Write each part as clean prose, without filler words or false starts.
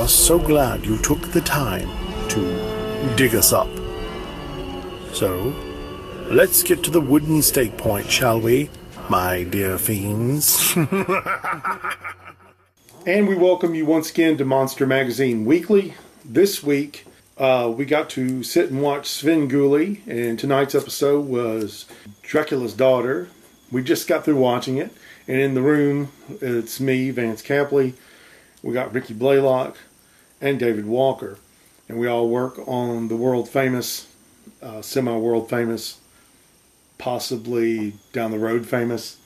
are so glad you took the time to dig us up. So, let's get to the wooden stake point, shall we, my dear fiends? And we welcome you once again to Monster Magazine Weekly. This week, we got to sit and watch Svengoolie, and tonight's episode was Dracula's Daughter. We just got through watching it, and in the room, it's me, Vance Capley. We got Ricky Blaylock and David Walker, and we all work on the world famous, semi-world famous, possibly down the road famous,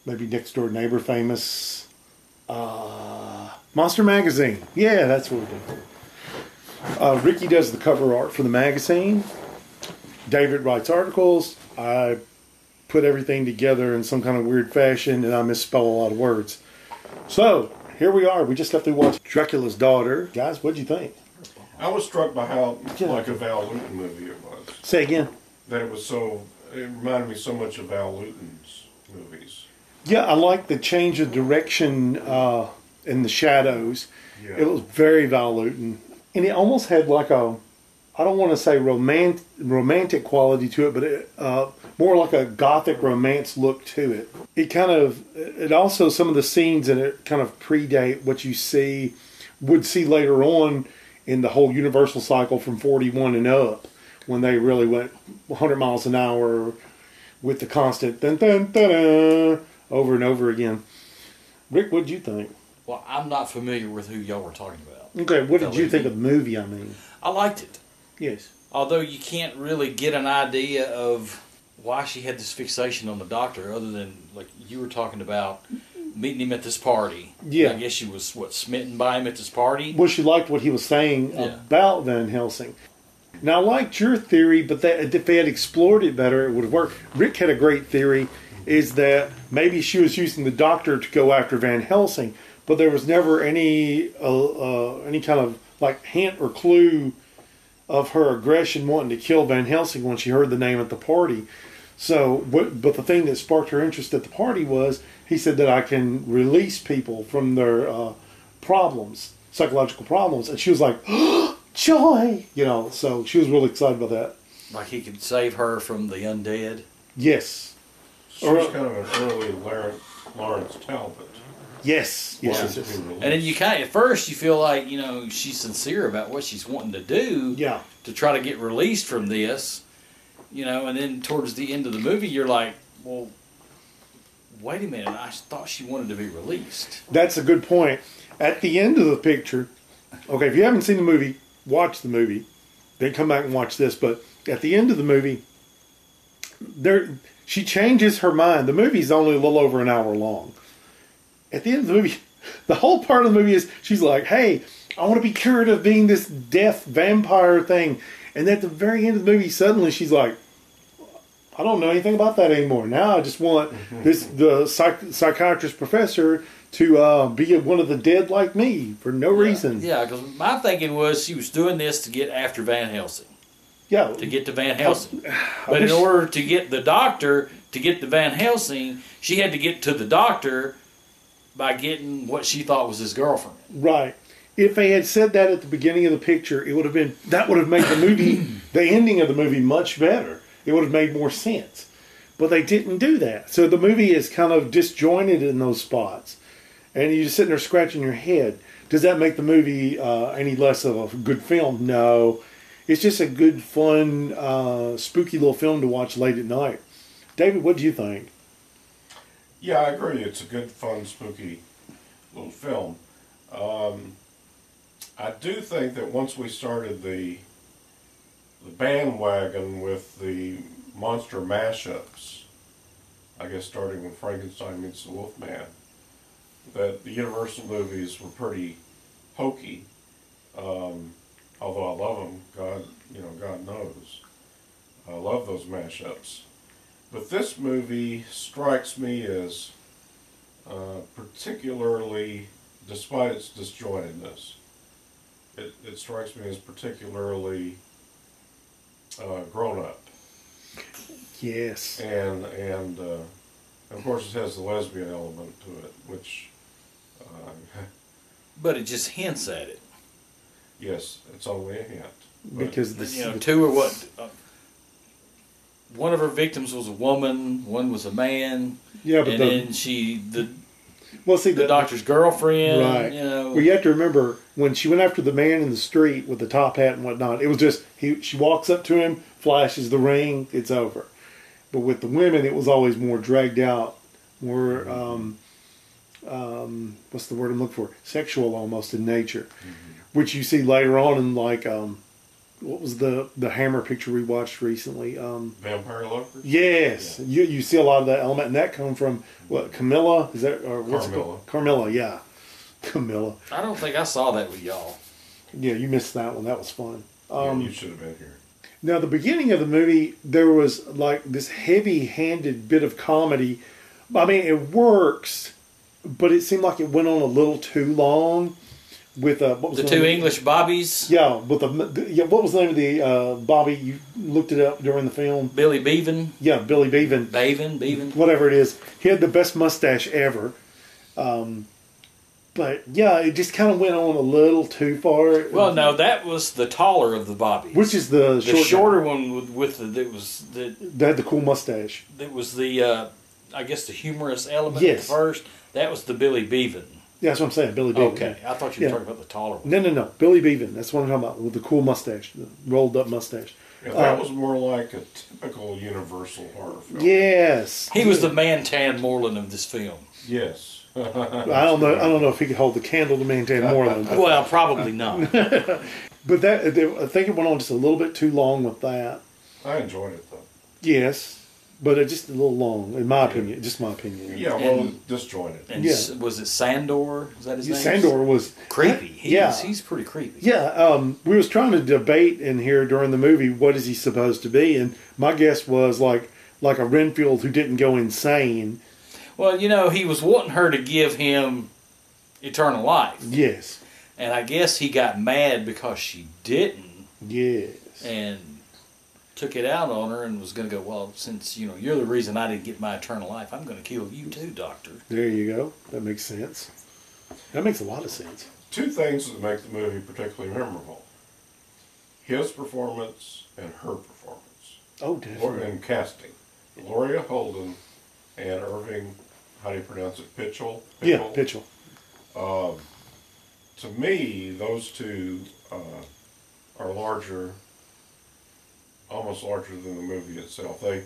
maybe next door neighbor famous, Monster Magazine. Yeah, that's what we do. Ricky does the cover art for the magazine. David writes articles. I put everything together in some kind of weird fashion, and I misspell a lot of words. So, here we are. We just got to watch Dracula's Daughter. Guys, what'd you think? I was struck by how like a Val Lewton movie it was. Say again. That it reminded me so much of Val Lewton's movies. Yeah, I like the change of direction in the shadows. Yeah. It was very Val Lewton. And it almost had like a, I don't want to say romantic quality to it, but more like a gothic romance look to it. It also, some of the scenes in it kind of predate what you would see later on in the whole Universal cycle from 41 and up, when they really went 100 miles an hour with the constant dun dun dun dun over and over again. Rick, what did you think? Well, I'm not familiar with who y'all were talking about. Okay, what did you think of the movie, I mean? I liked it. Yes. Although you can't really get an idea of why she had this fixation on the doctor, other than, like you were talking about, meeting him at this party. Yeah. I guess she was, smitten by him at this party? Well, she liked what he was saying about Van Helsing. Now, I liked your theory, but if they had explored it better, it would have worked. Rick had a great theory, is that maybe she was using the doctor to go after Van Helsing, but there was never any kind of like hint or clue of her aggression wanting to kill Van Helsing when she heard the name at the party. So, but the thing that sparked her interest at the party was, he said that I can release people from their problems, psychological problems. And she was like, oh, joy! So she was really excited about that. Like he could save her from the undead? Yes. She was kind of an early Lawrence Talbot. Yes. Yes. And then you at first you feel like, she's sincere about what she's wanting to do. Yeah. To try to get released from this. And then towards the end of the movie, you're like, well, wait a minute, I thought she wanted to be released. That's a good point. At the end of the picture, okay, if you haven't seen the movie, watch the movie, then come back and watch this. But at the end of the movie, she changes her mind. The movie's only a little over an hour long. At the end of the movie, the whole part of the movie is she's like, hey, I want to be cured of being this death vampire thing. And at the very end of the movie, suddenly she's like, I don't know anything about that anymore. Now I just want the psychiatrist professor to be one of the dead like me for no reason. Yeah, because my thinking was she was doing this to get after Van Helsing. Yeah. To get to Van Helsing. But in order to get the doctor to get to Van Helsing, she had to get to the doctor by getting what she thought was his girlfriend. Right. If they had said that at the beginning of the picture, that would have made the movie, the ending of the movie, much better. It would have made more sense. But they didn't do that. So the movie is kind of disjointed in those spots. And you're just sitting there scratching your head. Does that make the movie any less of a good film? No. It's just a good, fun, spooky little film to watch late at night. David, what do you think? Yeah, I agree. It's a good, fun, spooky little film. I do think that once we started the bandwagon with the monster mashups, I guess starting with Frankenstein meets the Wolfman, that the Universal movies were pretty hokey. Although I love them, God knows, I love those mashups. But this movie strikes me as particularly, despite its disjointedness, it strikes me as particularly grown up. Yes. And of course it has the lesbian element to it, which... but it just hints at it. Yes, it's only a hint. Because this, you know, two or what? One of her victims was a woman, one was a man. Yeah, but and then the doctor's girlfriend. Right. You know. Well, you have to remember when she went after the man in the street with the top hat and whatnot. It was just she walks up to him, flashes the ring, it's over. But with the women, it was always more dragged out, more what's the word I'm looking for? Sexual almost in nature, which you see later on in like what was the Hammer picture we watched recently? Vampire Lovers? Yes, yeah. You see a lot of that element, and that come from what, Camilla? Is that or what's Carmilla. it called? Carmilla, yeah, Camilla. I don't think I saw that with y'all. Yeah, you missed that one. That was fun. Yeah, you should have been here. Now, the beginning of the movie, there was like this heavy-handed bit of comedy. I mean, it works, but it seemed like it went on a little too long. With what was the two English bobbies? Yeah, with what was the name of the Bobby? You looked it up during the film. Billy Beaven. Yeah, Billy Beaven. Beaven. Whatever it is, he had the best mustache ever. But yeah, it just kind of went on a little too far. Well, no, that was the taller of the Bobbies. Which is the shorter one with the that had the cool mustache. That was the I guess the humorous element yes. at first. That was the Billy Beaven. Yeah, that's what I'm saying, Billy Beaven. Okay, I thought you were talking about the taller one. No, Billy Beaven. That's what I'm talking about, with the cool mustache, the rolled up mustache. Yeah, that was more like a typical Universal horror film. Yes, he was the Mantan Moreland of this film. Yes. I don't know if he could hold the candle to Mantan Moreland. Well, probably not. But I think it went on just a little bit too long with that. I enjoyed it though. Yes. But it's just a little long, in my opinion. Just my opinion. Yeah, well, disjointed. And was it Sandor? Is that his name? Sandor was creepy. He's pretty creepy. Yeah, we was trying to debate in here during the movie, what is he supposed to be? And my guess was like a Renfield who didn't go insane. Well, you know, he was wanting her to give him eternal life. Yes. And I guess he got mad because she didn't. Yes. And took it out on her and was going to go, well, since, you know, you're the reason I didn't get my eternal life, I'm going to kill you too, Doctor. There you go. That makes sense. That makes a lot of sense. Two things that make the movie particularly memorable. His performance and her performance. Oh, definitely. And casting. Gloria Holden and Irving, how do you pronounce it? Pitchell? Yeah, Pitchell. To me, those two are larger, almost larger than the movie itself. They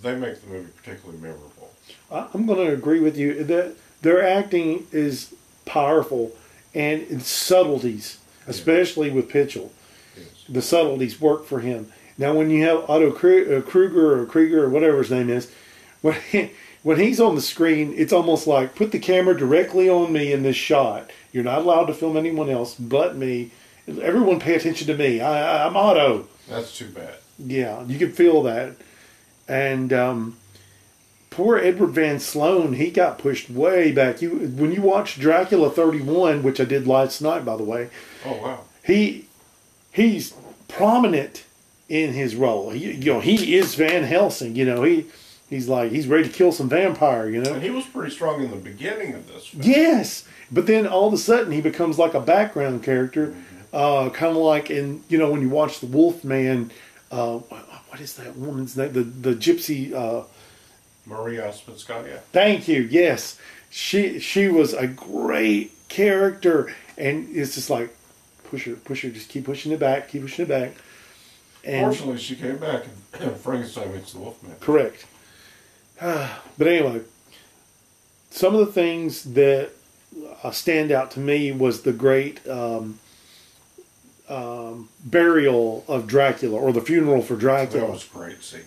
make the movie particularly memorable. I'm going to agree with you that their acting is powerful, and in subtleties, especially with Pitchell. Yes. The subtleties work for him. Now, when you have Otto Krieger or whatever his name is, when he's on the screen, it's almost like, put the camera directly on me in this shot. You're not allowed to film anyone else but me. Everyone pay attention to me. I'm Otto. That's too bad. Yeah, you can feel that. And poor Edward Van Sloan, he got pushed way back. When you watch Dracula 31, which I did last night, by the way. Oh, wow. He's prominent in his role. He is Van Helsing. He's ready to kill some vampire. And he was pretty strong in the beginning of this film. Yes, but then all of a sudden he becomes like a background character, kind of like in when you watch the Wolfman. What is that woman's name? The gypsy. Maria Spitskaya. Thank you. Yes, she was a great character, and it's just like push her, just keep pushing it back, And fortunately, she came back and Frankenstein meets the Wolfman. Correct. But anyway, some of the things that stand out to me was the great burial of Dracula, or the funeral for Dracula. That was a great scene.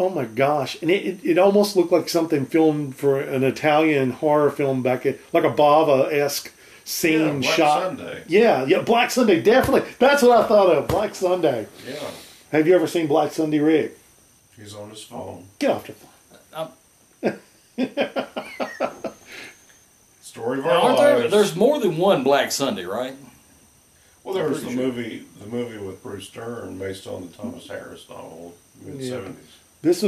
Oh my gosh. And it almost looked like something filmed for an Italian horror film back in, like a Bava-esque scene Black shot. Sunday. Yeah, Black Sunday, definitely. That's what I thought of, Black Sunday. Yeah. Have you ever seen Black Sunday, Rick? He's on his phone. Get off the phone. Story of our lives. There's more than one Black Sunday, right? Well, there was the movie with Bruce Dern, based on the Thomas Harris novel, mid-70s. That's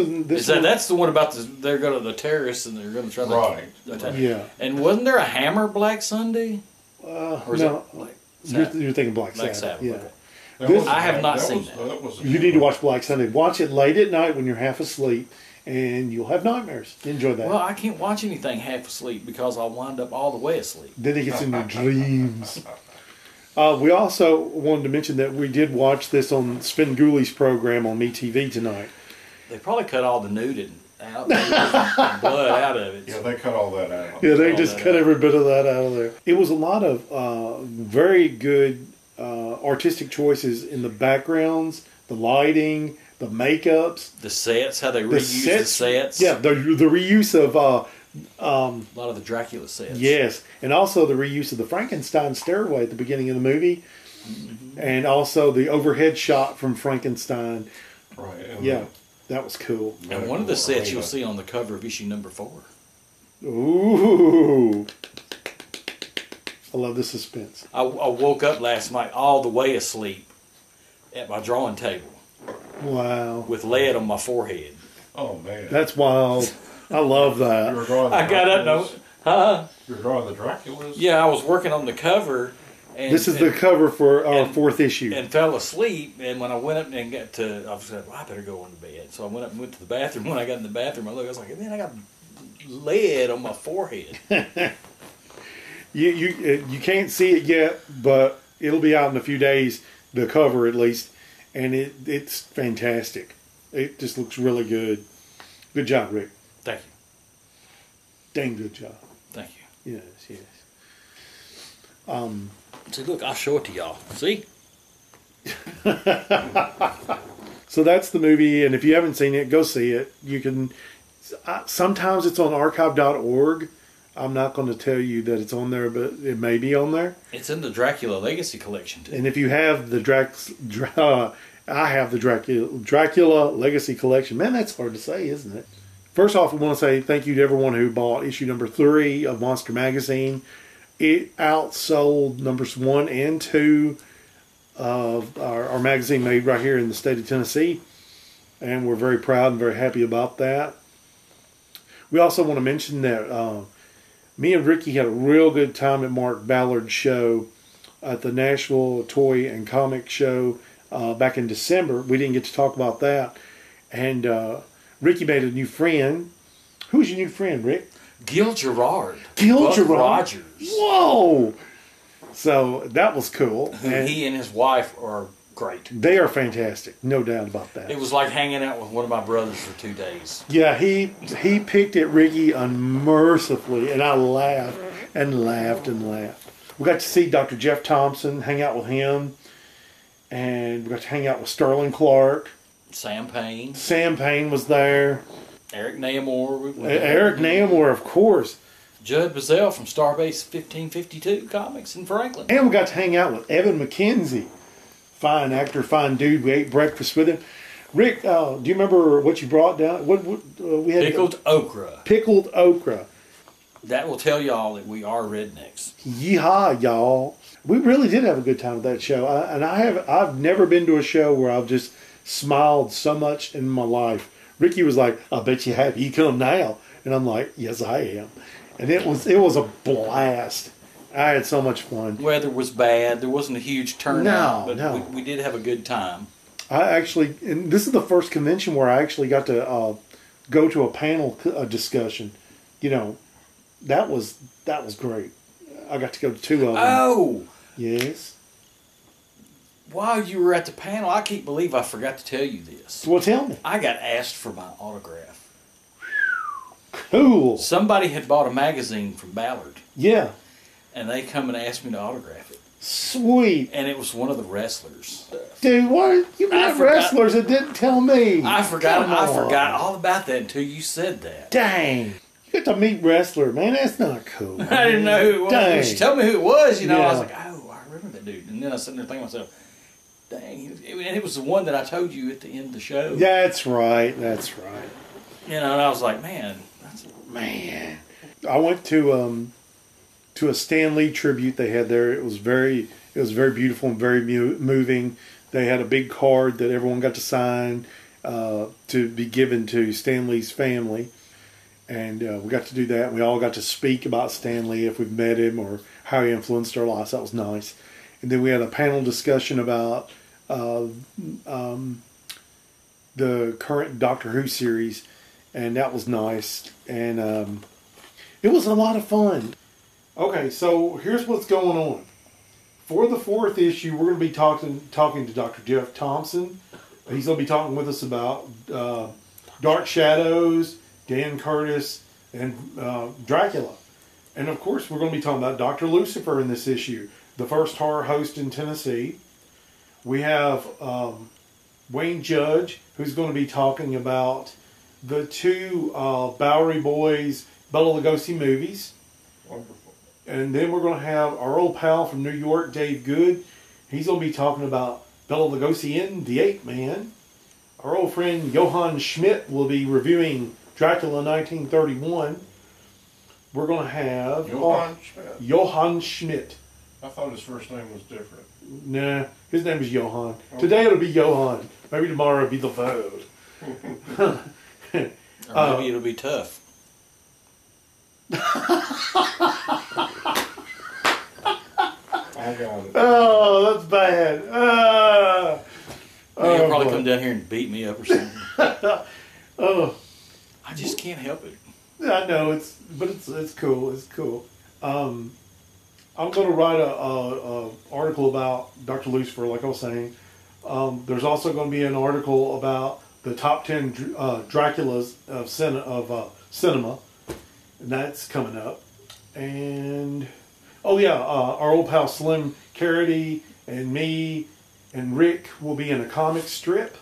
the one about they're going to the terrorists and they're going to try to right. attack. Yeah. And wasn't there a Hammer Black Sunday? Or is no, it Black you're Sabbath? thinking Black Black Sabbath. Sabbath, Yeah. okay. This- I have not seen that. You need to watch Black Sunday. Watch it late at night when you're half asleep, and you'll have nightmares. Enjoy that. Well, I can't watch anything half asleep because I'll wind up all the way asleep. Then it gets in your dreams. We also wanted to mention that we did watch this on Svengoolie's program on MeTV tonight. They probably cut all the nudity out, the blood out of it. Yeah, they cut all that out. Yeah, they just cut every bit of that out of there. It was a lot of very good artistic choices in the backgrounds, the lighting, the makeups. The sets, how they reused the sets. Yeah, the reuse of... a lot of the Dracula sets. Yes, and also the reuse of the Frankenstein stairway at the beginning of the movie, and also the overhead shot from Frankenstein. Right. Yeah, that was cool. And one of the sets you'll see on the cover of issue number 4. Ooh, I love the suspense. I woke up last night all the way asleep at my drawing table Wow, with lead on my forehead. Oh, man. that's wild. I love You that. were drawing the I got up, no, Draculas? You were drawing the Draculas? yeah, I was working on the cover. And, This is the cover for our and- 4th issue. and fell asleep. And when I went up and got to, I was like, well, I better go on to bed. So I went up and went to the bathroom. When I got in the bathroom, I was like, man, I got lead on my forehead. You can't see it yet, but it'll be out in a few days. The cover, at least, and it's fantastic. It just looks really good. Good job, Rick. Thank you. Dang good job. Thank you. Yes, yes. See, look, I'll show it to y'all. See? So that's the movie, and if you haven't seen it, go see it. You can. Sometimes it's on archive.org. I'm not going to tell you that it's on there, but it may be on there. It's in the Dracula Legacy collection, too. And if you have the I have the Dracula Legacy Collection. Man, that's hard to say, isn't it? First off, we want to say thank you to everyone who bought issue number 3 of Monster Magazine. It outsold numbers 1 and 2 of our magazine made right here in the state of Tennessee. And we're very proud and very happy about that. We also want to mention that me and Ricky had a real good time at Mark Ballard's show at the Nashville Toy and Comic Show back in December. We didn't get to talk about that. And Ricky made a new friend. Who's your new friend, Rick? Gil Gerard. Gil Buck Gerard? Rogers. Whoa! So that was cool. Who And he and his wife are great. they are fantastic. No doubt about that. It was like hanging out with one of my brothers for 2 days. Yeah, he picked at Ricky unmercifully, and I laughed and laughed and laughed. We got to see Dr. Jeff Thompson, hang out with him, and we got to hang out with Sterling Clark. Sam Payne. Sam Payne was there. Eric Nayamore. Eric Nayamore, of course. Judd Bazell from Starbase 1552 Comics in Franklin. And we got to hang out with Evan McKenzie. Fine actor, fine dude. We ate breakfast with him. Rick, do you remember what you brought down? What we had? Pickled okra. Pickled okra. That will tell y'all that we are rednecks. Yeehaw, y'all! We really did have a good time at that show, I've never been to a show where I've just smiled so much in my life. Ricky was like, "I bet you have. You come now," and I'm like, "Yes, I am." And it was a blast. I had so much fun. Weather was bad. There wasn't a huge turnout, but no. we did have a good time. And this is the first convention where I actually got to go to a panel discussion. You know, that was great. I got to go to 2 of them. Oh! Yes. While you were at the panel, I can't believe I forgot to tell you this. Well, tell me. I got asked for my autograph. Cool. Somebody had bought a magazine from Ballard, Yeah. and they come and asked me to autograph it. Sweet. And it was one of the wrestlers. Dude, what? You met forgot- wrestlers that didn't tell me. I forgot Come on. all about that until you said that. Dang. You got to meet wrestler, man. That's not cool. I didn't know who it was. Dang. When she told me who it was, I Yeah. was like, oh, I remember that dude. And then I was sitting there thinking to myself, dang. And it was the one that I told you at the end of the show. That's right. That's right. And I was like, man. Man. I went to a Stan Lee tribute they had there. It was very beautiful and very moving. They had a big card that everyone got to sign to be given to Stan Lee's family. And we got to do that. We all got to speak about Stan Lee if we've met him or how he influenced our lives. That was nice. And then we had a panel discussion about the current Doctor Who series, and that was nice. And it was a lot of fun. Okay, so here's what's going on. For the 4th issue, we're going to be talking to Dr. Jeff Thompson. He's going to be talking with us about Dark Shadows, Dan Curtis, and Dracula. And of course, we're going to be talking about Dr. Lucifer in this issue, the first horror host in Tennessee. We have Wayne Judge, who's going to be talking about the 2 Bowery Boys Bela Lugosi movies. Wonderful. And then we're going to have our old pal from New York, Dave Good. He's going to be talking about Bela Lugosi in The Ape Man. Our old friend Johann Schmidt will be reviewing Dracula 1931. We're going to have Johann Schmidt. I thought his first name was different. Nah, his name is Johann. Okay. Today it'll be Johann. Maybe tomorrow it'll be the Vogue. Or maybe it'll be Tough. I got it. Oh, that's bad. He'll probably come down here and beat me up or something. Oh, I just can't help it. I know it's cool. It's cool. I'm going to write a article about Dr. Lucifer, like I was saying. There's also going to be an article about the top 10 Draculas of cinema, and that's coming up. And our old pal Slim Carity and me and Rick will be in a comic strip.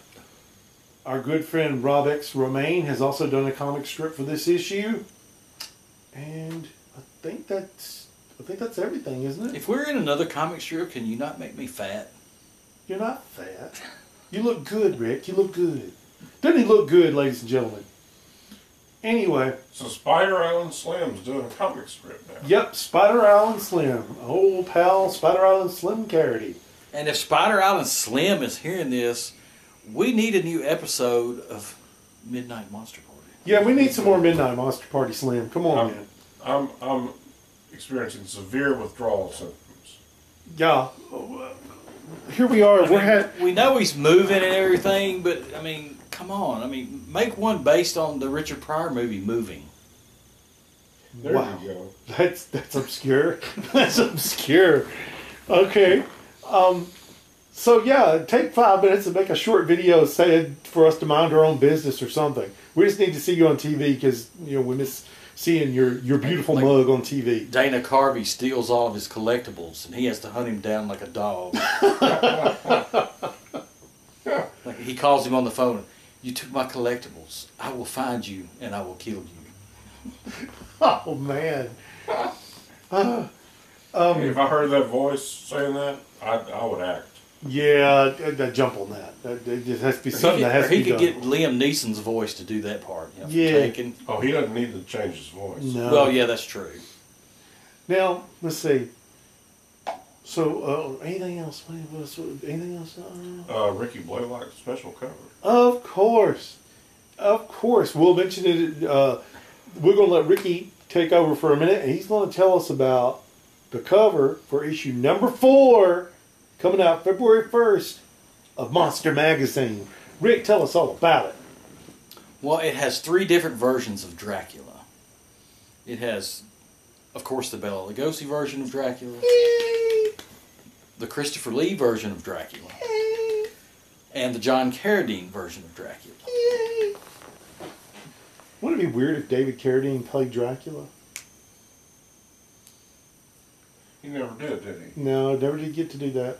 Our good friend Rob X Romaine has also done a comic strip for this issue. And I think that's everything, isn't it? If we're in another comic strip, can you not make me fat? You're not fat. You look good, Rick. You look good. Doesn't he look good, ladies and gentlemen? Anyway. So Spider Island Slim's doing a comic strip now. Yep, Spider Island Slim. Old pal Spider Island Slim Carity. And if Spider Island Slim is hearing this, we need a new episode of Midnight Monster Party. Yeah, we need some more Midnight Monster Party Slim. Come on, man. I'm experiencing severe withdrawal symptoms. Yeah. Here we are. We know he's moving and everything, but I mean, come on. I mean, make one based on the Richard Pryor movie, Moving. There wow. you go. That's obscure. That's obscure. Okay. So yeah, take 5 minutes and make a short video saying for us to mind our own business or something. We just need to see you on TV because we miss seeing your beautiful mug on TV. Dana Carvey steals all of his collectibles and he has to hunt him down like a dog. Like he calls him on the phone. You took my collectibles. I will find you and I will kill you. Oh man. If I heard that voice saying that, I would act. Yeah, I'd jump on that. It just has to be something that has to be done. He could get Liam Neeson's voice to do that part. Yeah. Taken. Oh, he doesn't need to change his voice. No. Well, yeah, that's true. Now, let's see. So, anything else? Anything else? Ricky Blaylock's special cover. Of course. We'll mention it. We're going to let Ricky take over for a minute, and he's going to tell us about the cover for issue number 4, coming out February 1st, of Monster Magazine. Rick, tell us all about it. Well, it has 3 different versions of Dracula. It has, of course, the Bela Lugosi version of Dracula, the Christopher Lee version of Dracula, and the John Carradine version of Dracula. Wouldn't it be weird if David Carradine played Dracula? He never did he? No, never did get to do that.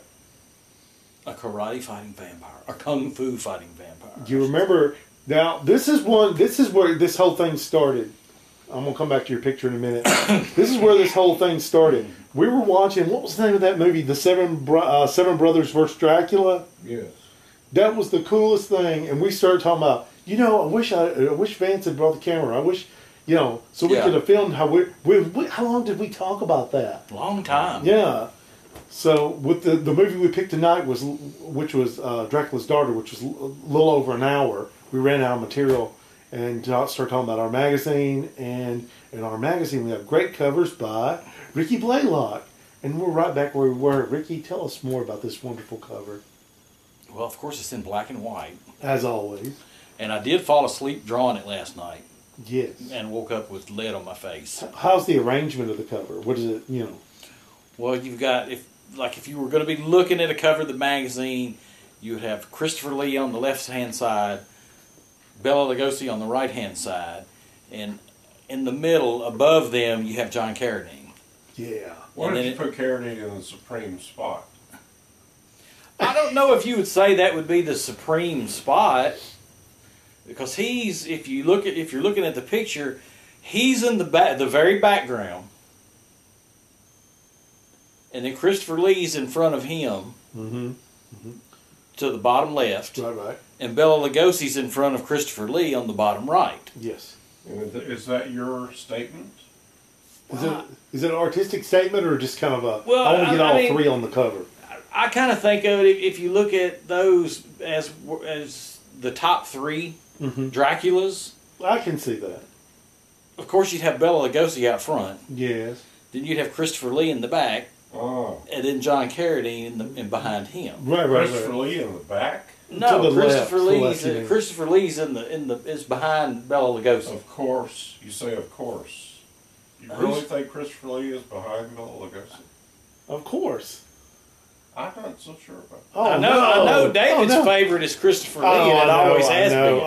A karate fighting vampire, a kung fu fighting vampire. Do you remember? Now, this is where this whole thing started. I'm going to come back to your picture in a minute. This is where this whole thing started. We were watching, what was the name of that movie? The Seven Brothers vs. Dracula? Yes. That was the coolest thing. And we started talking about, I wish Vance had brought the camera. I wish, so we could have filmed how long did we talk about that? Long time. Yeah. So with the movie we picked tonight which was Dracula's Daughter, which was a little over an hour. We ran out of material and started talking about our magazine. And in our magazine we have great covers by Ricky Blaylock. And we're right back where we were. Ricky, tell us more about this wonderful cover. Well, of course, it's in black and white. As always. And I did fall asleep drawing it last night. Yes. And woke up with lead on my face. How's the arrangement of the cover? What is it, you know? Well, you've got, if you were going to be looking at a cover of the magazine, you would have Christopher Lee on the left-hand side, Bela Lugosi on the right-hand side, and in the middle, above them, you have John Carradine. Yeah. Why did you put Carradine in the supreme spot? I don't know if you would say that would be the supreme spot, because he's, if you're looking at the picture, he's in the very background, and then Christopher Lee's in front of him. Mm-hmm. Mm-hmm. To the bottom left. Right. And Bela Lugosi's in front of Christopher Lee on the bottom right. Yes. And is that your statement? Is it an artistic statement or just kind of a, well, I want to get all three on the cover? I kind of think of it, if you look at those as the top three Draculas. I can see that. Of course, you'd have Bela Lugosi out front. Yes. Then you'd have Christopher Lee in the back. Oh. And then John Carradine in behind him. Right. Christopher Lee in the back? No, Christopher Lee's is behind Bela Lugosi. Of course. You say of course. You really think Christopher Lee is behind Bela Lugosi? Of course. I'm not so sure about that. Oh, I know David's favorite is Christopher Lee, and it always has been.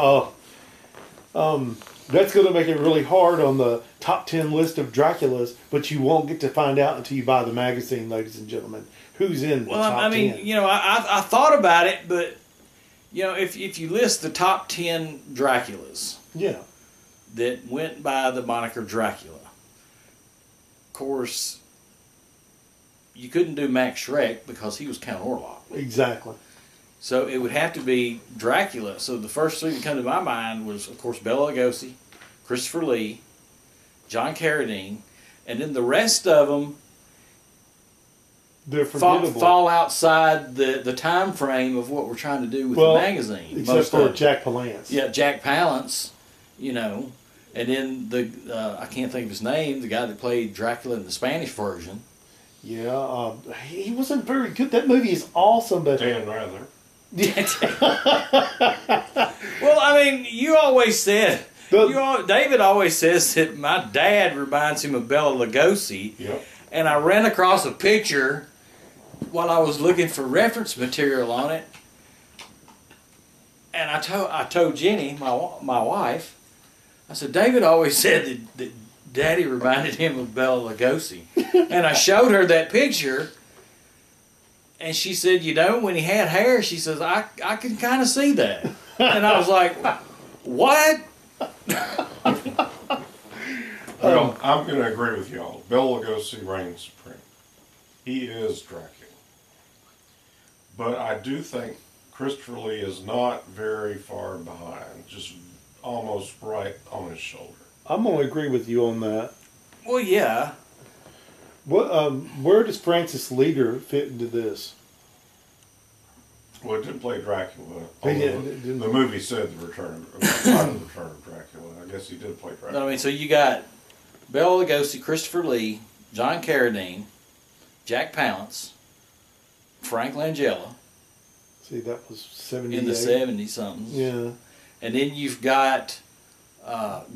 That's going to make it really hard on the top 10 list of Draculas, but you won't get to find out until you buy the magazine, ladies and gentlemen. Who's in the top 10? I thought about it, but if you list the top 10 Draculas, that went by the moniker Dracula, of course, you couldn't do Max Schreck because he was Count Orlok. Exactly. So it would have to be Dracula. So the first three that come to my mind was, of course, Bela Lugosi, Christopher Lee, John Carradine, and then the rest of them fall outside the time frame of what we're trying to do with the magazine. Except for Jack Palance. Yeah, Jack Palance, and then I can't think of his name, the guy that played Dracula in the Spanish version. Yeah, he wasn't very good. That movie is awesome, but Dan Rather. Well, you always said, David always says that my dad reminds him of Bela Lugosi. Yep. And I ran across a picture while I was looking for reference material on it. And I told Jenny, my wife, I said, David always said that Daddy reminded him of Bela Lugosi. And I showed her that picture. And she said, when he had hair, she says, I can kind of see that. And I was like, what? Well, I'm going to agree with y'all. Bela Lugosi reigns supreme. He is Dracula. But I do think Christopher Lee is not very far behind, just almost right on his shoulder. I'm going to agree with you on that. Well, yeah. Where does Francis Leader fit into this? Well, it did play Dracula. The movie said the Return of Dracula. I guess he did play Dracula. No, so you got Bela Lugosi, Christopher Lee, John Carradine, Jack Palance, Frank Langella. See, that was 78. In the 70-somethings. Yeah. And then you've got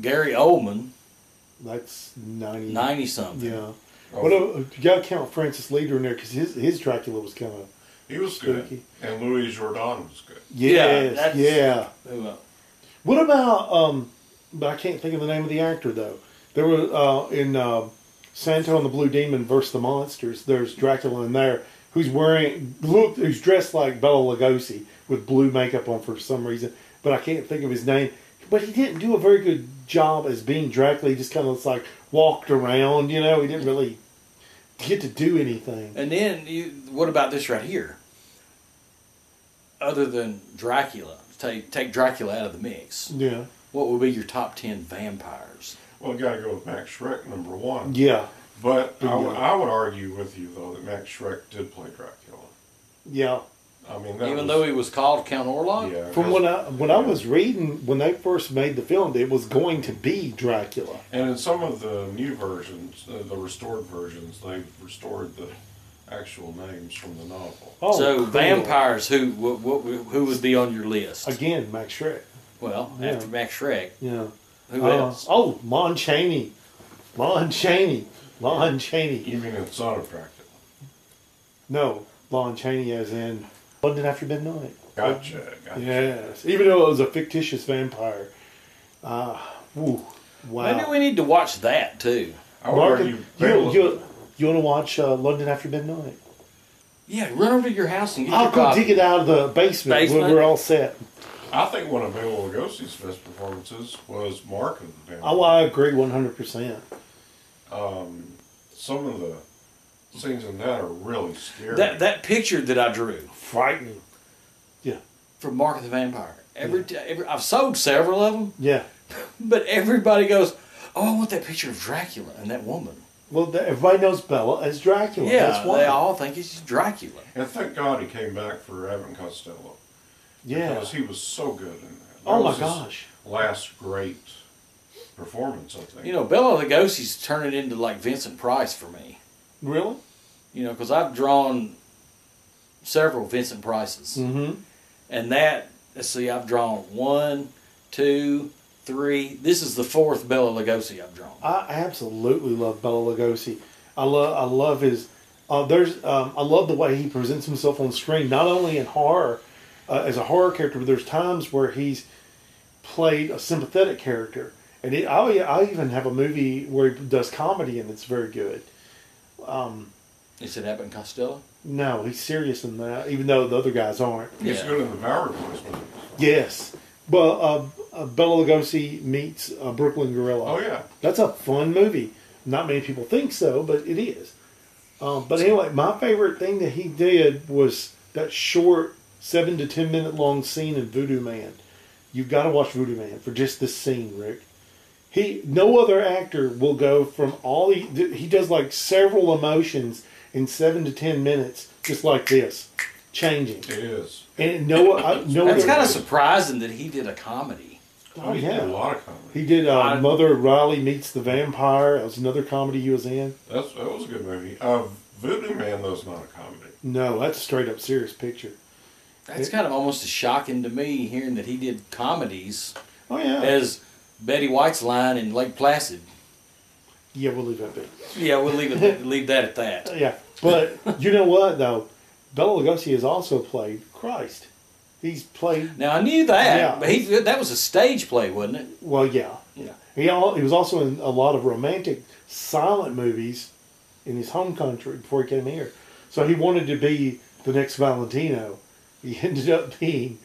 Gary Oldman. That's 90. 90-something. Yeah. You got to count Francis Leader in there because his Dracula was kind of he was spooky. Good. And Louis Jourdan was good. Yes, yeah. What about, I can't think of the name of the actor, though. There was, in Santo and the Blue Demon versus the Monsters, there's Dracula in there who's who's dressed like Bela Lugosi with blue makeup on for some reason, but I can't think of his name. But he didn't do a very good job as being Dracula. He just kind of walked around, He didn't really get to do anything. And then, what about this right here? Other than Dracula, take Dracula out of the mix. Yeah. What would be your top 10 vampires? Well, you got to go with Max Schreck, number one. Yeah. But I would argue with you, though, that Max Schreck did play Dracula. Yeah. I mean, that Even was, though he was called Count Orlok? yeah, From when I was reading, when they first made the film, it was going to be Dracula. and in some of the new versions, the restored versions, they've restored the actual names from the novel. Oh, So cool. vampires, who would be on your list? Again, Max Shrek. Well, Yeah. after Max Shrek, Yeah. who else? Oh, Lon Chaney. Lon Chaney. Lon Chaney. You mean in Son of Dracula? No, Lon Chaney as in London After Midnight. Gotcha. Yes. Even though it was a fictitious vampire. Wow. Maybe we need to watch that too. I would Mark, argue you want to watch London After Midnight? Yeah, run over to your house and get I'll your go copy. dig it out of the basement. Basement? We're all set. I think one of Bela Lugosi's best performances was Mark of the Vampire. Oh, I agree 100%. Some of the scenes in that are really scary. That picture that I drew Frightening. Yeah. for Mark of the Vampire. I've sold several of them, Yeah. but everybody goes, "Oh, I want that picture of Dracula and that woman." Well, everybody knows Bella as Dracula. Yeah, That's why. they all think it's Dracula. And thank God he came back for Abbott and Costello. Yeah. Because he was so good in that. Oh, That my was his gosh. last great performance, I think. You know, Bela Lugosi's turning into like Vincent Price for me. Really? You know, because I've drawn several Vincent Prices. Mm-hmm. And let's see, I've drawn 1, 2, 3. This is the 4th Bela Lugosi I've drawn. I absolutely love Bela Lugosi. I love his. I love the way he presents himself on screen, not only in horror, as a horror character, but there's times where he's played a sympathetic character. And I even have a movie where he does comedy, and it's very good. Is it Abbott and Costello? No, he's serious in that, even though the other guys aren't. He's Yeah. good in the Bowery Boys movies. Yes. But Bela Lugosi meets Brooklyn Gorilla. Oh, yeah. That's a fun movie. Not many people think so, but it is. But anyway, my favorite thing that he did was that short 7 to 10 minute long scene in Voodoo Man. You've got to watch Voodoo Man for just this scene, Rick. No other actor will go from he does like several emotions in 7 to 10 minutes, just like this, changing. It is. And That's kind of surprising that he did a comedy. Oh, He yeah. did a lot of comedy. He did Mother Riley Meets the Vampire. That was another comedy he was in. That was a good movie. Voodoo Man, though, is not a comedy. No, that's a straight up serious picture. That's kind of almost as shocking to me hearing that he did comedies Oh, yeah. as Betty White's line in Lake Placid. Yeah, we'll leave that be. Yeah, we'll leave that at that. Yeah, but you know what, though? Bela Lugosi has also played Christ. He's played... Now I knew that, Yeah. but that was a stage play, wasn't it? Well, yeah. Yeah. He was also in a lot of romantic, silent movies in his home country before he came here. So he wanted to be the next Valentino. He ended up being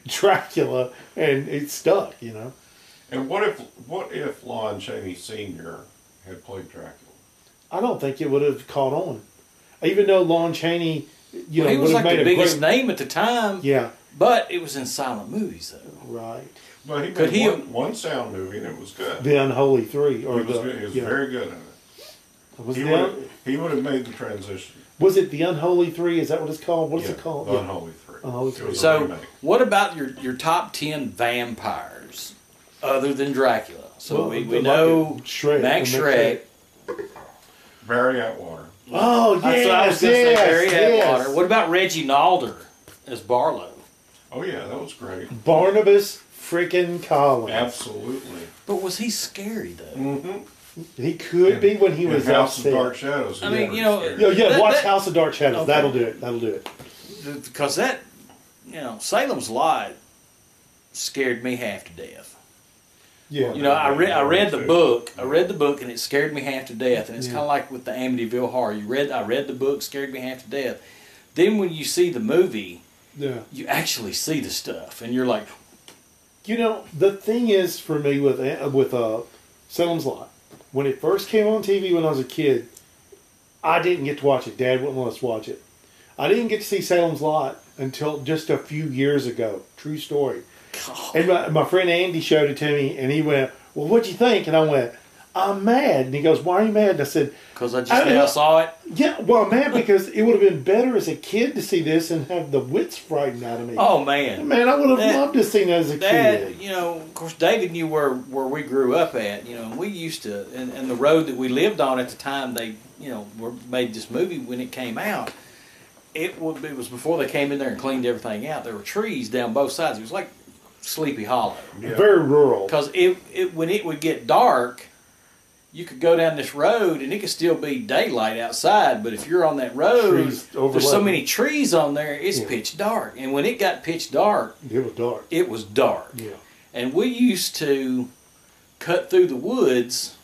Dracula, and it stuck, you know. And what if Lon Chaney Sr. had played Dracula? I don't think it would have caught on. Even though Lon Chaney, He would was have like made the a biggest great... name at the time. Yeah, But it was in silent movies, though. right. But he Could made he- one sound movie, and it was good. The Unholy Three, or He was good. He was very good in it. Was, He would have made the transition. was it the Unholy Three? Is that what it's called? What is Yeah, it called? The Yeah. Unholy Three. Unholy It Three. was a So, remake. what about your top 10 vampires other than Dracula? So Well, we like know Shrek, Max and Shrek. Barry Atwater. Oh, yes, That's what I was going to say, Barry yes. Atwater. What about Reggie Nalder as Barlow? Oh yeah, that was great. Barnabas freaking Collins. Absolutely. But was he scary, though? Mm-hmm. He could be when he was House of upset. Dark Shadows. I he mean, never you know, scared. Yeah, watch That- House of Dark Shadows. Okay. That'll do it. That'll do it. Because Salem's Lot scared me half to death. Yeah. You know, I read the too. book. I read the book, and it scared me half to death. And it's Yeah. kind of like with the Amityville Horror. I read the book, scared me half to death. Then when you see the movie, Yeah. you actually see the stuff, and you're like, You know, the thing is for me with Salem's Lot, when it first came on TV when I was a kid, I didn't get to watch it. Dad wouldn't let us watch it. I didn't get to see Salem's Lot until just a few years ago. True story. God. And my friend Andy showed it to me, and he went, "Well, what'd you think?" And I went, I'm mad. And he goes, why are you mad? And I said, because I just now saw it. Yeah, well, I'm mad because it would have been better as a kid to see this and have the wits frightened out of me. Oh, man. Man, I would have loved to see that as a kid. You know, of course, David knew where we grew up at, you know, and we used to, and the road that we lived on at the time they, you know, made this movie when it came out. It was before they came in there and cleaned everything out. There were trees down both sides. It was like Sleepy Hollow. Yeah. Very rural. Because when it would get dark, you could go down this road and it could still be daylight outside, but if you're on that road, there's so many trees on there, it's pitch dark. And when it got pitch dark, it was dark. It was dark. Yeah. And we used to cut through the woods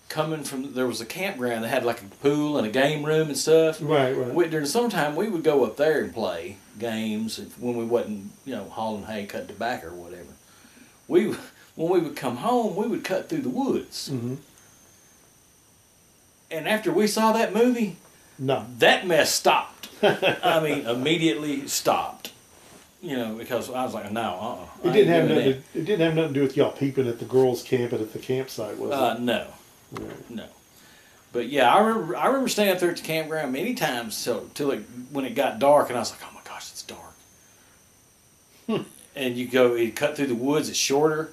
coming from, there was a campground that had like a pool and a game room and stuff. Right. During the summertime, we would go up there and play games when we wasn't, you know, hauling hay, cutting tobacco or whatever. When we would come home, we would cut through the woods. Mm-hmm. And after we saw that movie, that mess stopped. I mean, immediately stopped. You know, because I was like, no, It didn't have nothing to do with y'all peeping at the girls' camping at the campsite, was it? No. Right. No. But yeah, I remember staying up there at the campground many times till when it got dark, and I was like, oh my gosh, it's dark. And you cut through the woods, it's shorter.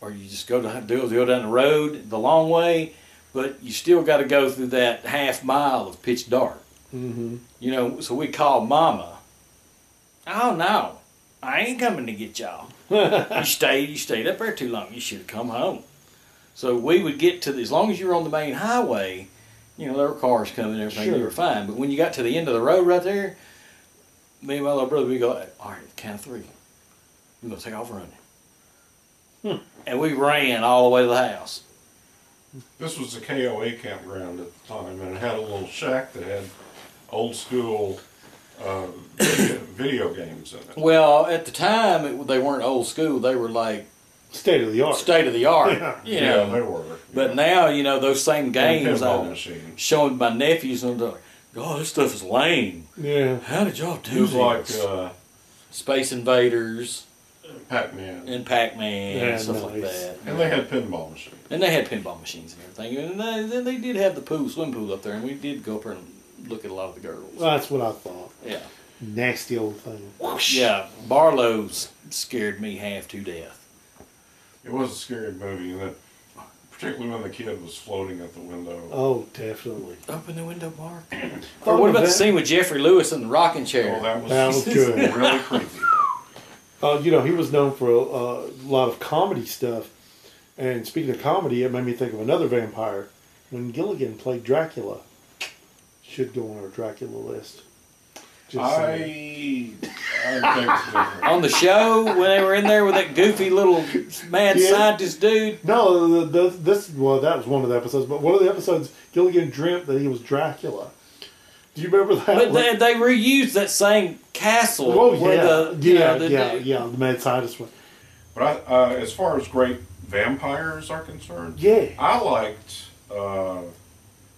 Or you just go down the road the long way, but you still got to go through that half mile of pitch dark. Mm-hmm. You know, so we called Mama. Oh no, I ain't coming to get y'all. You stayed up there too long. You should have come home. So we would get to as long as you were on the main highway, you know, there were cars coming and everything. You were fine. But when you got to the end of the road right there, me and my little brother, we go, all right, count of three. We're gonna take off running. And we ran all the way to the house. This was a KOA campground at the time, and it had a little shack that had old school video games in it. Well, at the time, they weren't old school. They were like state of the art. State of the art. You know. Yeah, they were. But now, you know, those same games I'm showing my nephews, and they're like, "Oh, this stuff is lame." Yeah. How did y'all do this? It was like Space Invaders. Pac-Man. And Pac-Man and stuff like that. And they had pinball machines. And everything. And then they did have the swim pool up there, and we did go up there and look at a lot of the girls. Well, that's what I thought. Yeah. Nasty old thing. Yeah, Barlow's scared me half to death. It was a scary movie, and particularly when the kid was floating at the window. Oh, definitely. Open the window, Mark. Or what about the scene with Jeffrey Lewis in the rocking chair? Oh, that was good. Really creepy. You know, he was known for a lot of comedy stuff. And speaking of comedy, it made me think of another vampire. When Gilligan played Dracula. Should go on our Dracula list. I think it's different. On the show, when they were in there with that goofy little mad scientist dude? No, that was one of the episodes. But one of the episodes, Gilligan dreamt that he was Dracula. Do you remember that? But they reused that same castle. Oh, yeah. The mad scientist one. But as far as great vampires are concerned, I liked,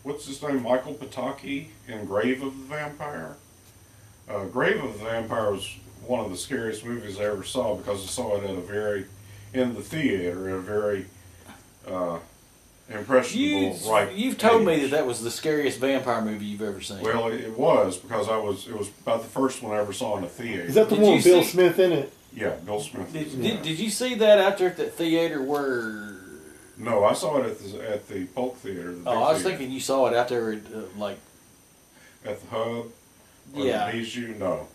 what's his name, Michael Pataki in Grave of the Vampire. Grave of the Vampire was one of the scariest movies I ever saw because I saw it in the theater, at a very impressionable You've told me that was the scariest vampire movie you've ever seen. Well, it was because it was about the first one I ever saw in a theater. Is that the one with Bill Smith in it? Yeah, Bill Smith. Did you see that out there at the theater where? No, I saw it at the Polk Theater. I was thinking you saw it out there at at the Hub. Or yeah. The Bijou. No,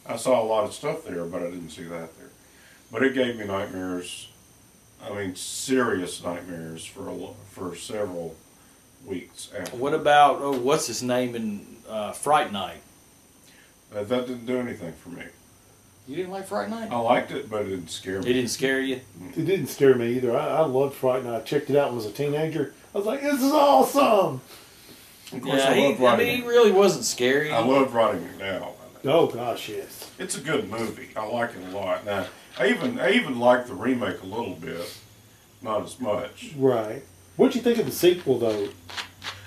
I saw a lot of stuff there, but I didn't see that there. But it gave me nightmares. I mean, serious nightmares for several weeks after. What about what's his name in Fright Night? That didn't do anything for me. You didn't like Fright Night? I liked it, but it didn't scare me. It didn't scare you? It didn't scare me either. I loved Fright Night. I checked it out when I was a teenager. I was like, this is awesome. Of course, he really wasn't scary. I loved writing it down. Oh gosh, yes. It's a good movie. I like it a lot. Now, I even like the remake a little bit, not as much. Right. What'd you think of the sequel, though?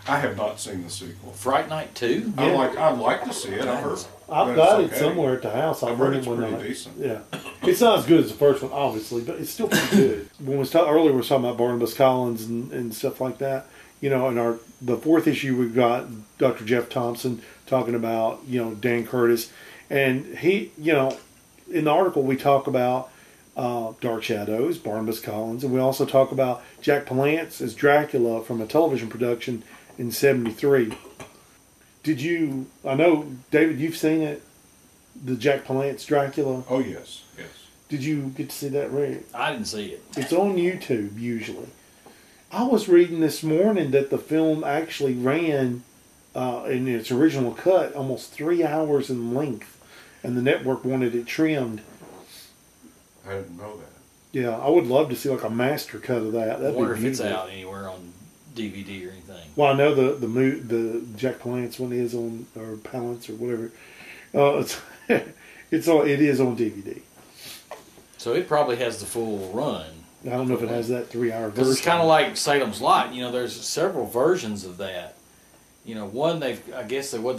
I have not seen the sequel. Fright Night 2? Yeah. I'd like to see it. I've But got it's it okay. somewhere at the house. I'll I've bring heard it it's one pretty night. decent. Yeah, it's not as good as the first one, obviously, but it's still pretty good. When we was earlier, we was talking about Barnabas Collins and stuff like that. You know, in the fourth issue, we've got Dr. Jeff Thompson talking about Dan Curtis, and he in the article we talk about Dark Shadows, Barnabas Collins, and we also talk about Jack Palance as Dracula from a television production in '73. Did you? I know, David, you've seen it, the Jack Palance Dracula. Oh yes, yes. Did you get to see that, Rick? I didn't see it. It's on YouTube usually. I was reading this morning that the film actually ran in its original cut almost 3 hours in length, and the network wanted it trimmed. I didn't know that. Yeah, I would love to see like a master cut of that. I That'd wonder be if it's beautiful. out anywhere on DVD or anything. Well, I know the Jack Palance one is on, or Palance or whatever. It is on DVD. So it probably has the full run. I don't know if it has that 3 hour Because version. it's kind of like Salem's Lot. There's several versions of that. One they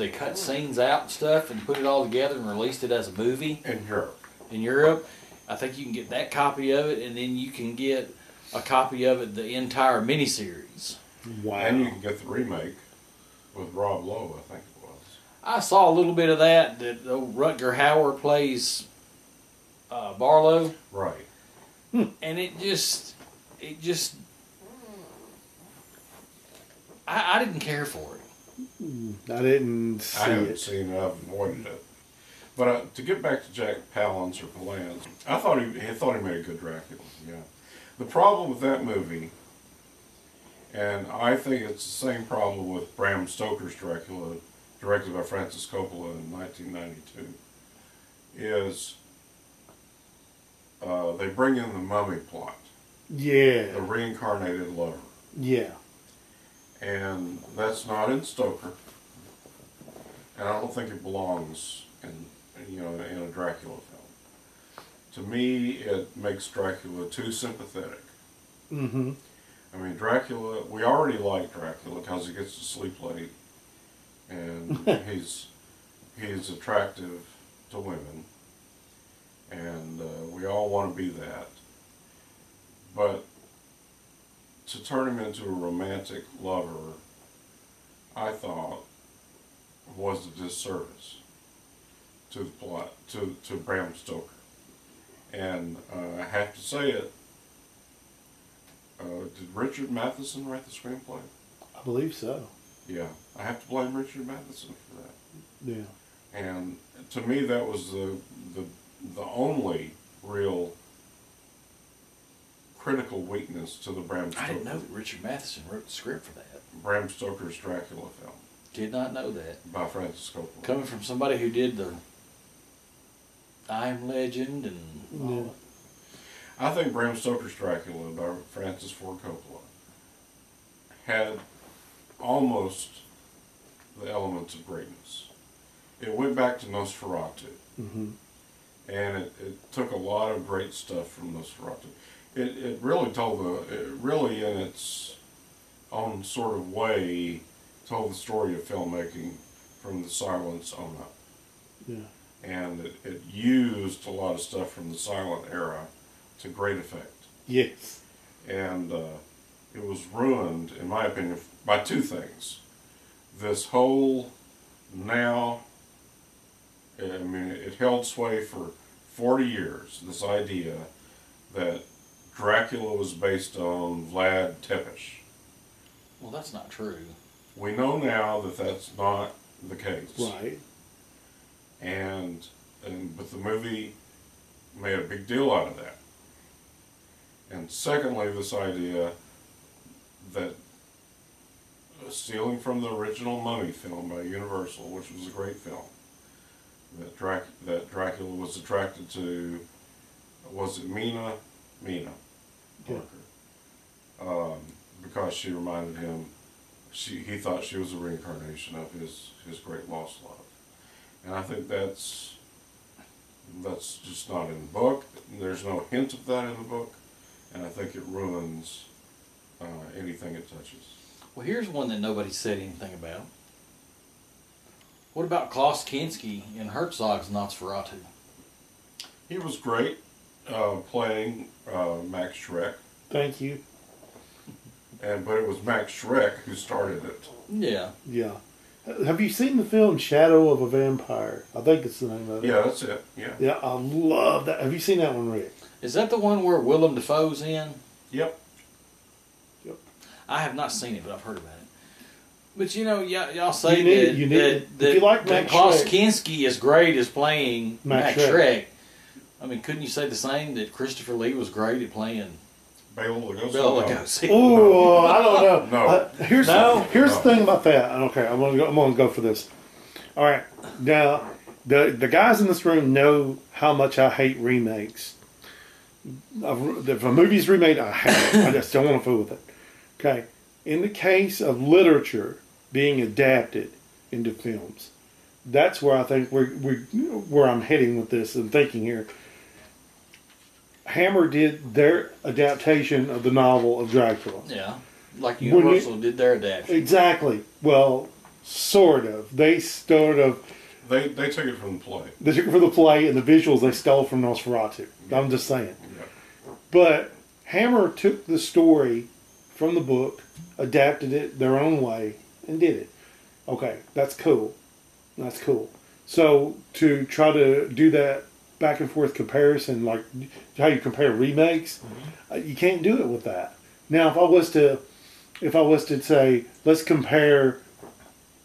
cut scenes out and stuff and put it all together and released it as a movie In Europe. in Europe. I think you can get that copy of it, and then you can get a copy of it, the entire miniseries. Wow. And you can get the remake with Rob Lowe, I think it was. I saw a little bit of that. That Rutger Hauer plays Barlow, Right. and I didn't care for it. I didn't see I haven't it. seen it. I've avoided it. But to get back to Jack Palance or Palance, I thought he made a good Dracula. Yeah. The problem with that movie, and I think it's the same problem with Bram Stoker's Dracula, directed by Francis Coppola in 1992, is they bring in the mummy plot, the Yeah. reincarnated lover. Yeah. And that's not in Stoker. And I don't think it belongs in a Dracula film. To me, it makes Dracula too sympathetic. Mm-hmm. I mean, Dracula, we already like Dracula because he gets to sleep late. And he's attractive to women. And we all want to be that. But to turn him into a romantic lover, I thought, was a disservice to the plot, to Bram Stoker. And I have to say it, did Richard Matheson write the screenplay? I believe so. Yeah, I have to blame Richard Matheson for that. Yeah. And to me, that was the only real critical weakness to the Bram Stoker. I didn't know that Richard Matheson wrote the script for that. Bram Stoker's Dracula film Did not know that. by Francis Coppola. Coming from somebody who did the I Am Legend and all Yeah. that. I think Bram Stoker's Dracula by Francis Ford Coppola had almost the elements of greatness. It went back to Nosferatu, Mm-hmm. and it took a lot of great stuff from Nosferatu. It really in its own sort of way told the story of filmmaking from the silence on up. Yeah. And it used a lot of stuff from the silent era to great effect. Yes. And it was ruined, in my opinion, by two things. This whole it held sway for 40 years, this idea that Dracula was based on Vlad Tepes. Well, that's not true. We know now that that's not the case. Right. But the movie made a big deal out of that. And secondly, this idea that stealing from the original Mummy film by Universal, which was a great film, that Dracula was attracted to, was it Mina? Mina Parker. Because she reminded him, he thought she was a reincarnation of his great lost love. And I think that's just not in the book. There's no hint of that in the book. And I think it ruins anything it touches. Well, here's one that nobody said anything about. What about Klaus Kinski in Herzog's Nosferatu? He was great playing Max Schreck. Thank you. But it was Max Schreck who started it. Yeah. Yeah. Have you seen the film Shadow of a Vampire? I think it's the name of it. Yeah, that's it. Yeah. Yeah, I love that. Have you seen that one, Rick? Is that the one where Willem Dafoe's in? Yep. I have not seen it, but I've heard about it. But y'all say if you like Max Klaus Schreck, Kinski is great as playing Max Schreck. I mean, couldn't you say the same that Christopher Lee was great at playing Bela Lugosi? Bela Lugosi? Oh, I don't know. No. Here's the thing about that. Okay, I'm gonna go for this. All right, now the guys in this room know how much I hate remakes. If a movie's remade, I hate it. I just don't want to fool with it. Okay, in the case of literature being adapted into films, that's where I think where I'm heading with this and thinking here. Hammer did their adaptation of the novel of Dracula. Yeah, like Universal did their adaptation. Exactly. Well, sort of. They took it from the play. They took it from the play, and the visuals they stole from Nosferatu. Yeah. I'm just saying. Yeah. But Hammer took the story from the book, adapted it their own way, and did it. Okay, that's cool. That's cool. So to try to do that back and forth comparison, like how you compare remakes, you can't do it with that. Now, if I was to say, let's compare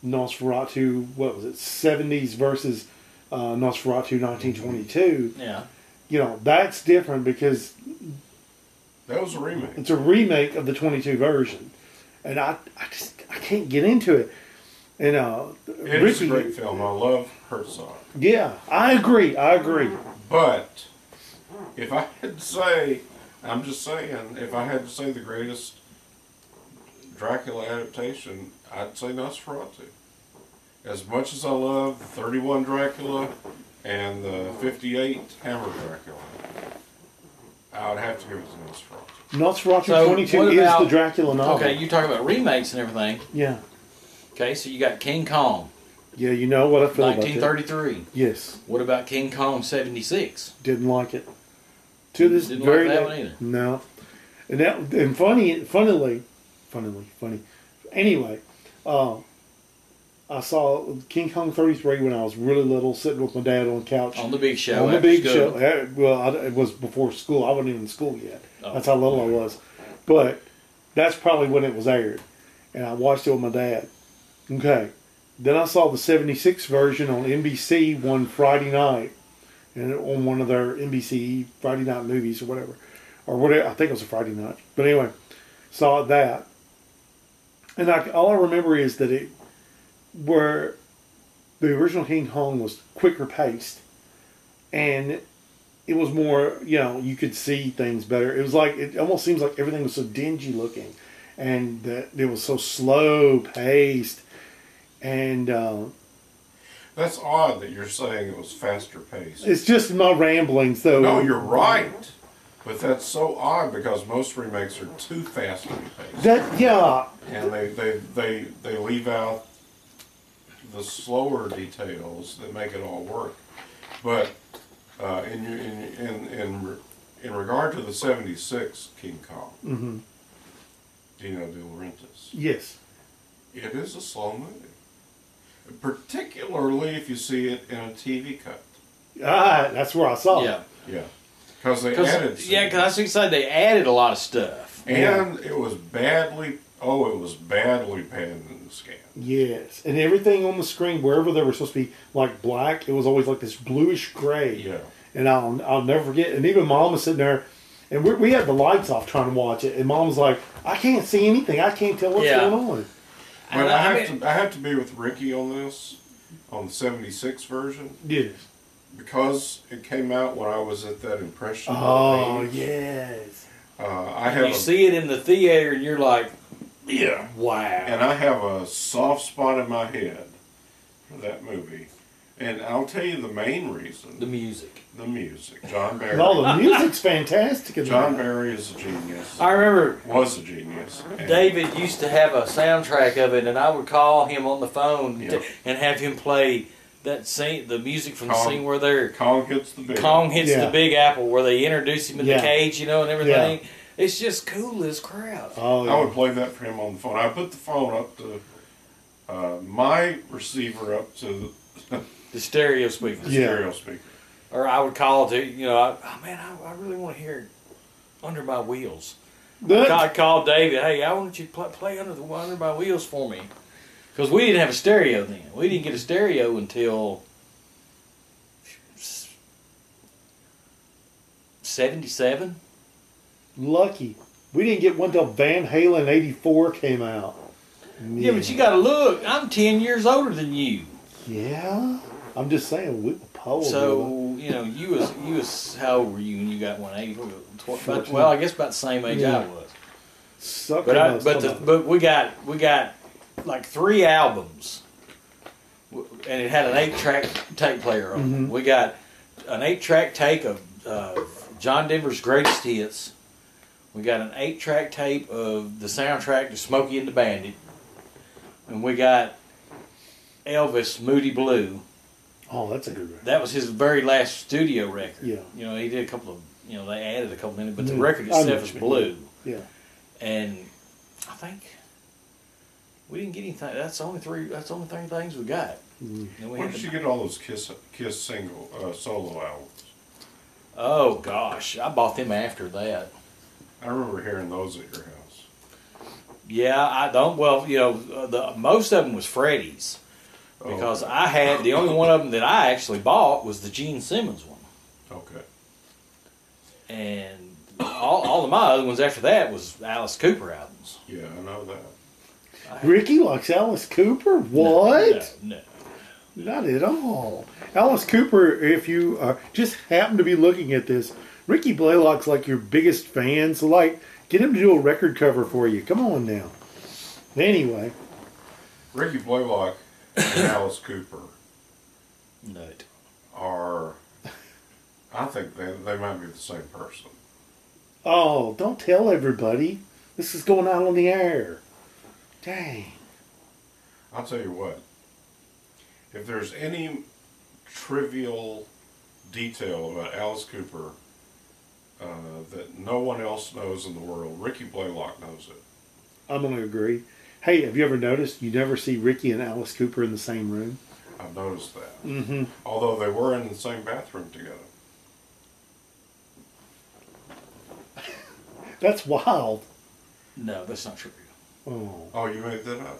Nosferatu, what was it, 70s versus Nosferatu 1922. Yeah. That's different because that was a remake. It's a remake of the 22 version, and I can't get into it. And it's a great film. I love Herzog. Yeah, I agree. But if I had to say, I'm just saying, if I had to say the greatest Dracula adaptation, I'd say Nosferatu. As much as I love the 31 Dracula and the 58 Hammer Dracula, I would have to give it to Nosferatu. Nosferatu 22 is the Dracula novel. Okay, you talk about remakes and everything. Yeah. Okay, so you got King Kong. Yeah, you know what I feel about that. 1933. Yes. What about King Kong 76? Didn't like it. To this Didn't very like that day, one either. No. And funnily. Anyway, I saw King Kong 33 when I was really little, sitting with my dad on the couch. On the big show. On the big show. Well, it was before school. I wasn't even in school yet. Oh. That's how little I was. But that's probably when it was aired. And I watched it with my dad. Okay. Then I saw the 76 version on NBC one Friday night. And on one of their NBC Friday night movies or whatever. Or whatever. I think it was a Friday night. But anyway, saw that. And all I remember is that where the original King Kong was quicker paced. And it was more, you could see things better. It was like, it almost seems like everything was so dingy looking. And that it was so slow paced. And that's odd that you're saying it was faster paced. It's just my ramblings, though. No, you're right. But that's so odd because most remakes are too fast to be paced. Yeah. And they leave out the slower details that make it all work. But in regard to the 76 King Kong, mm-hmm. Dino De Laurentiis. Yes. It is a slow movie. Particularly if you see it in a TV cut. That's where I saw it. Yeah. Because they added scenes. Yeah, because I was going to say they added a lot of stuff. And it was badly panned in the scan. Yes. And everything on the screen, wherever they were supposed to be like black, it was always like this bluish gray. Yeah. And I'll never forget. And even Mom was sitting there, and we had the lights off trying to watch it. And Mom was like, I can't see anything. I can't tell what's going on. But I have to be with Ricky on this, on the 76 version. Yes. Because it came out when I was at that impression. Oh, yes. You see it in the theater and you're like, yeah, wow. And I have a soft spot in my head for that movie And I'll tell you the main reason. The music. The music. John Barry. No, the music's fantastic. In John that. Barry is a genius. I remember Was a genius. And David used to have a soundtrack of it, and I would call him on the phone and have him play that scene, the music from the scene where they're Kong hits the big apple, where they introduce him in the cage, and everything. Yeah. It's just cool as crap. Oh, I would play that for him on the phone. I put the phone up to my receiver up to the stereo speaker. Stereo speaker. Or I would call to, I really want to hear Under My Wheels. I'd call David, hey, I want you to play Under My Wheels for me. Because we didn't have a stereo then. We didn't get a stereo until 77. Lucky. We didn't get one till Van Halen 84 came out. Yeah, but you got to look. I'm 10 years older than you. Yeah. I'm just saying, we were polar. So, you was how old were you when you got 180? Well, I guess about the same age I was. But we got like 3 albums, and it had an 8-track tape player on it. We got an 8-track tape of John Denver's greatest hits. We got an 8-track tape of the soundtrack to Smokey and the Bandit, and we got Elvis Moody Blue. Oh, that's a good record. That was his very last studio record. Yeah. He did a couple of, they added a couple in it, but the record itself is blue. Yeah. And I think we didn't get anything. That's the only three things we got. Where did you get all those Kiss solo albums? Oh gosh, I bought them after that. I remember hearing those at your house. Yeah, I don't. Well, most of them was Freddie's. Because I had, the only one of them that I actually bought was the Gene Simmons one. Okay. And all of my other ones after that was Alice Cooper albums. Yeah, I know that. Ricky likes Alice Cooper? What? No. Not at all. Alice Cooper, if you just happen to be looking at this, Ricky Blaylock's like your biggest fan, so get him to do a record cover for you. Come on now. Anyway. Ricky Blaylock and Alice Cooper Nut. are, I think they might be the same person. Oh, don't tell everybody. This is going out on the air. Dang. I'll tell you what. If there's any trivial detail about Alice Cooper that no one else knows in the world, Ricky Blaylock knows it. I'm going to agree. Hey, have you ever noticed you never see Ricky and Alice Cooper in the same room? I've noticed that. Mm-hmm. Although they were in the same bathroom together. That's wild. No, that's not true. Oh, You made that up?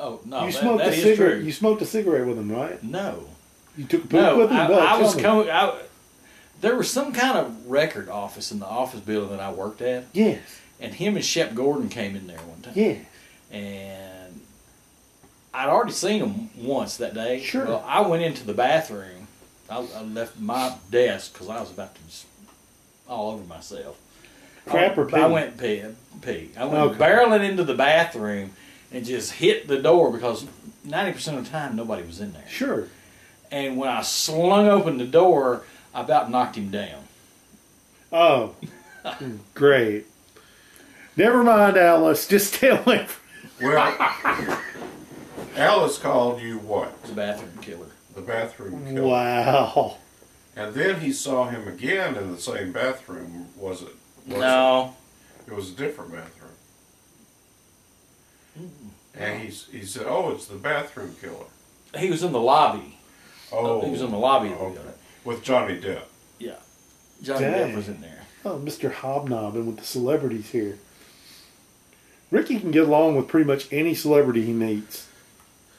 Oh, no, you smoked a cigarette. You smoked a cigarette with him, right? No. You took a poop with him? I was coming. There was some kind of record office in the office building that I worked at. Yes. And him and Shep Gordon came in there one time. Yes. And I'd already seen him once that day. Sure. Well, I went into the bathroom. I left my desk because I was about to just all over myself. Crap or pee? I went pee. I went barreling into the bathroom and just hit the door because 90% of the time nobody was in there. Sure. And when I slung open the door, I about knocked him down. Oh, great. Never mind, Alice. Just tell him. Well, Alice called you what? The bathroom killer. The bathroom killer. Wow. And then he saw him again in the same bathroom, was it? No. It was a different bathroom. And he said, "Oh, it's the bathroom killer." He was in the lobby. Oh. He was in the lobby of the Okay. building. With Johnny Depp. Yeah. Johnny Dang. Depp was in there. Oh, Mr. Hobnobbing with the celebrities here. Ricky can get along with pretty much any celebrity he meets.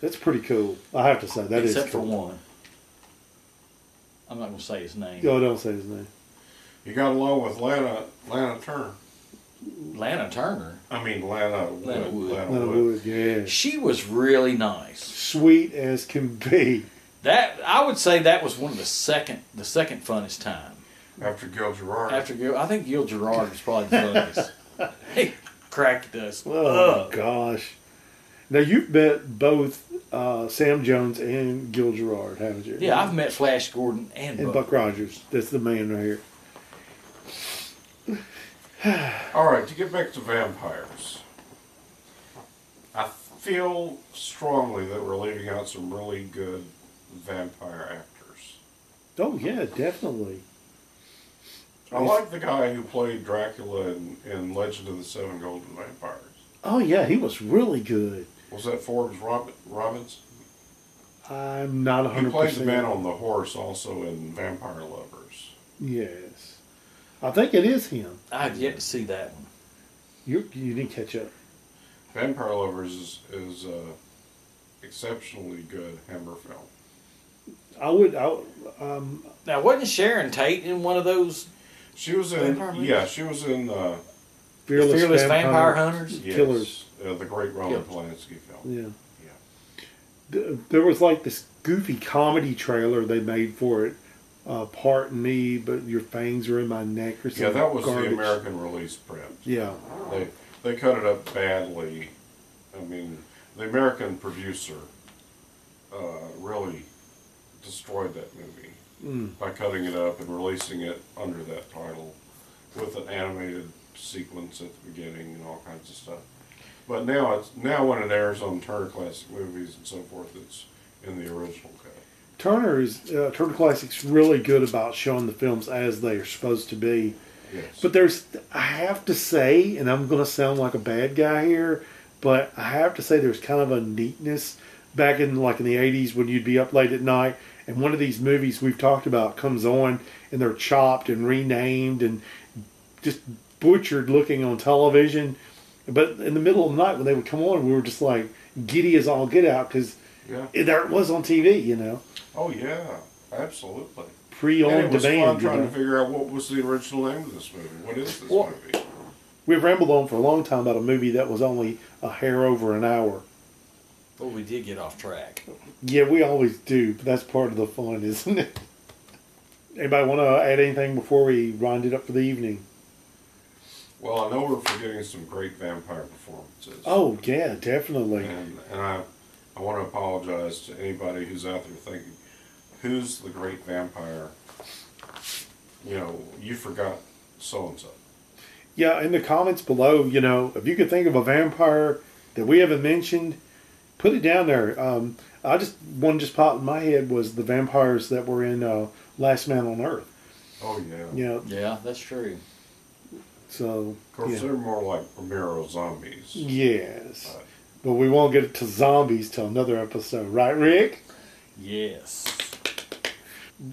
That's pretty cool. I have to say, that is Except for cool. one. I'm not going to say his name. Oh, don't say his name. He got along with Lana Turner. Lana Turner. I mean, Lana Wood. Lana Wood. Lana Wood, yeah. She was really nice. Sweet as can be. That I would say that was one of the second funnest time. After Gil Gerard. I think Gil Gerard was probably the funniest. He cracked us. Oh, gosh. Now, you've met both Sam Jones and Gil Gerard, haven't you? Yeah, I've met Flash Gordon and Buck Rogers. That's the man right here. All right, to get back to vampires, I feel strongly that we're leaving out some really good vampire actors. Oh yeah, definitely. I like the guy who played Dracula in Legend of the Seven Golden Vampires. Oh yeah, he was really good. Was that Forbes Robinson? I'm not 100%. He played the man on the horse also in Vampire Lovers. Yes. I think it is him. I've yet to see that one. You didn't catch up. Vampire Lovers is exceptionally good Hammer film. Now, wasn't Sharon Tate in one of those? She was in, she was in Fearless Vampire Hunters? Yes, Killers. The great Roman Polanski film. Yeah. There was like this goofy comedy trailer they made for it. Pardon me, but your fangs are in my neck or something. Yeah, that was garbage. the American release print. Yeah. They cut it up badly. I mean, the American producer really destroyed that movie by cutting it up and releasing it under that title with an animated sequence at the beginning and all kinds of stuff. But now when it airs on Turner Classic Movies and so forth, it's in the original cut. Turner Classic's really good about showing the films as they are supposed to be. Yes. But I have to say, and I'm going to sound like a bad guy here, but I have to say there's kind of a neatness back in the 80s when you'd be up late at night and one of these movies we've talked about comes on and they're chopped and renamed and just butchered looking on television. But in the middle of the night when they would come on, we were just like giddy as all get out because there it was on TV, you know. Oh, yeah, absolutely. Pre-on demand. It was fun trying to figure out what was the original name of this movie. What is this movie? We've rambled on for a long time about a movie that was only a hair over an hour. Well, we did get off track. Yeah, we always do, but that's part of the fun, isn't it? Anybody want to add anything before we round it up for the evening? Well, I know we're forgetting some great vampire performances. Oh, yeah, definitely. And I want to apologize to anybody who's out there thinking, who's the great vampire? You know, you forgot so-and-so. Yeah, in the comments below, you know, if you could think of a vampire that we haven't mentioned, put it down there. One just popped in my head was the vampires that were in Last Man on Earth. Oh, yeah. Yeah, that's true. So, of course, they're more like Romero zombies. Yes. But we won't get to zombies till another episode. Right, Rick? Yes.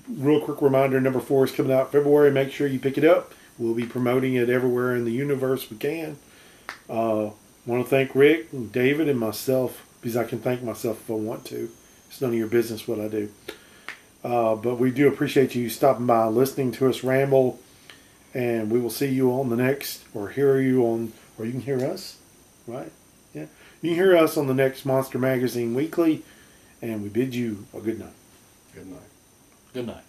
Real quick reminder, number 4 is coming out in February. Make sure you pick it up. We'll be promoting it everywhere in the universe we can. Want to thank Rick and David and myself, because I can thank myself if I want to. It's none of your business what I do. But we do appreciate you stopping by, listening to us ramble. And we will see you on the next, or hear you on, or you can hear us, right? Yeah. You can hear us on the next Monster Magazine Weekly. And we bid you a good night. Good night. Good night.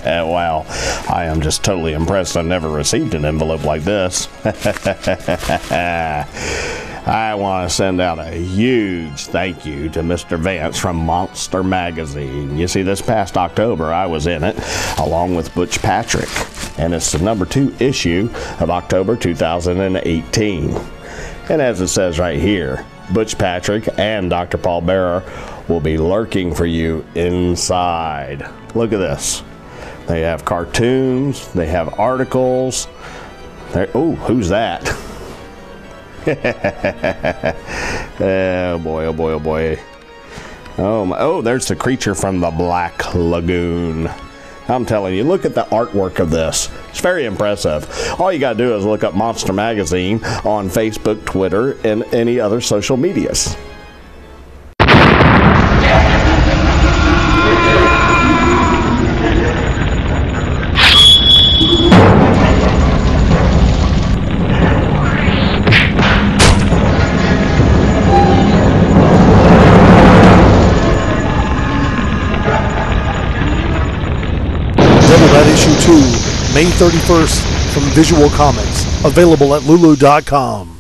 Wow, I am just totally impressed. I've never received an envelope like this. I want to send out a huge thank you to Mr. Vance from Monster Magazine. You see, this past October, I was in it, along with Butch Patrick, and it's the number 2 issue of October 2018. And as it says right here, Butch Patrick and Dr. Paul Bearer will be lurking for you inside. Look at this. They have cartoons, they have articles. Oh, who's that? Oh boy, oh boy, oh boy. Oh, there's the creature from the Black Lagoon. I'm telling you, look at the artwork of this. It's very impressive. All you got to do is look up Monster Magazine on Facebook, Twitter, and any other social medias. May 31st from Visual Comics. Available at lulu.com.